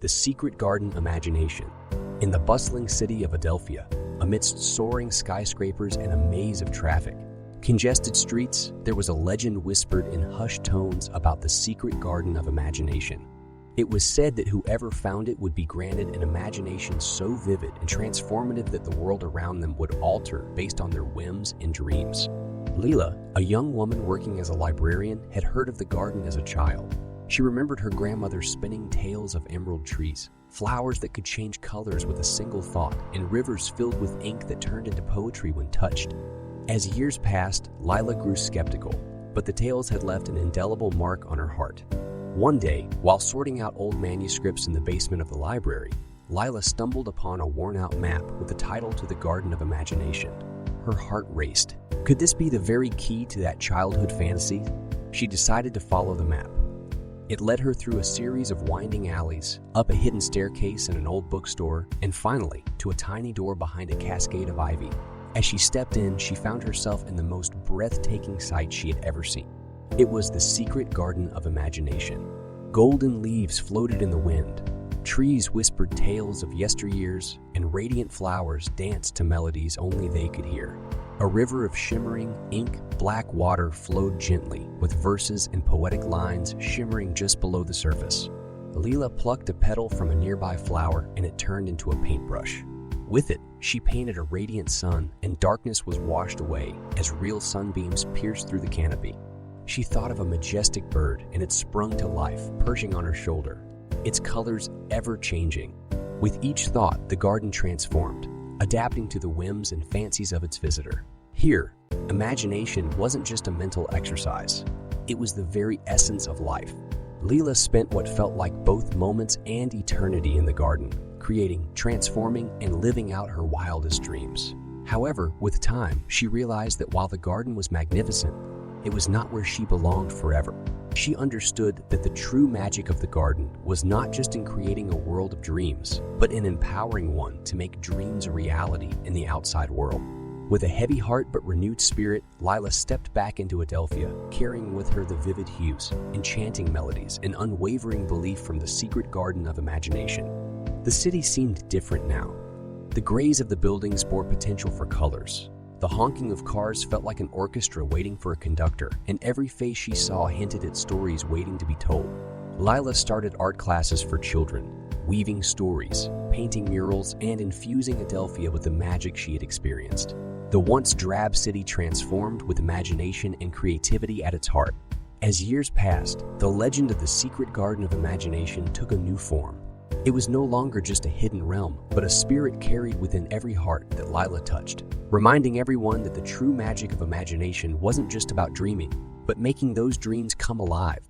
the secret garden imagination. In the bustling city of Adelphia, amidst soaring skyscrapers and a maze of traffic, congested streets, there was a legend whispered in hushed tones about the secret garden of imagination. It was said that whoever found it would be granted an imagination so vivid and transformative that the world around them would alter based on their whims and dreams. Lila, a young woman working as a librarian, had heard of the garden as a child. She remembered her grandmother spinning tales of emerald trees, flowers that could change colors with a single thought, and rivers filled with ink that turned into poetry when touched. As years passed, Lila grew skeptical, but the tales had left an indelible mark on her heart. One day, while sorting out old manuscripts in the basement of the library, Lila stumbled upon a worn-out map with the title to the Garden of Imagination. Her heart raced. Could this be the very key to that childhood fantasy? She decided to follow the map. It led her through a series of winding alleys, up a hidden staircase in an old bookstore, and finally to a tiny door behind a cascade of ivy. As she stepped in, she found herself in the most breathtaking sight she had ever seen. It was the secret garden of imagination. Golden leaves floated in the wind, trees whispered tales of yesteryears, and radiant flowers danced to melodies only they could hear. A river of shimmering, ink-black water flowed gently, with verses and poetic lines shimmering just below the surface. Lila plucked a petal from a nearby flower, and it turned into a paintbrush. With it, she painted a radiant sun, and darkness was washed away as real sunbeams pierced through the canopy. She thought of a majestic bird, and it sprung to life, perching on her shoulder, its colors ever-changing. With each thought, the garden transformed, adapting to the whims and fancies of its visitor. Here, imagination wasn't just a mental exercise. It was the very essence of life. Lila spent what felt like both moments and eternity in the garden, creating, transforming, and living out her wildest dreams. However, with time, she realized that while the garden was magnificent, it was not where she belonged forever. She understood that the true magic of the garden was not just in creating a world of dreams, but in empowering one to make dreams a reality in the outside world. With a heavy heart but renewed spirit, Lila stepped back into Adelphia, carrying with her the vivid hues, enchanting melodies, and unwavering belief from the secret garden of imagination. The city seemed different now. The grays of the buildings bore potential for colors. The honking of cars felt like an orchestra waiting for a conductor, and every face she saw hinted at stories waiting to be told. Lila started art classes for children, weaving stories, painting murals, and infusing Adelphia with the magic she had experienced. The once drab city transformed with imagination and creativity at its heart. As years passed, the legend of the secret garden of imagination took a new form. It was no longer just a hidden realm, but a spirit carried within every heart that Lila touched, reminding everyone that the true magic of imagination wasn't just about dreaming, but making those dreams come alive.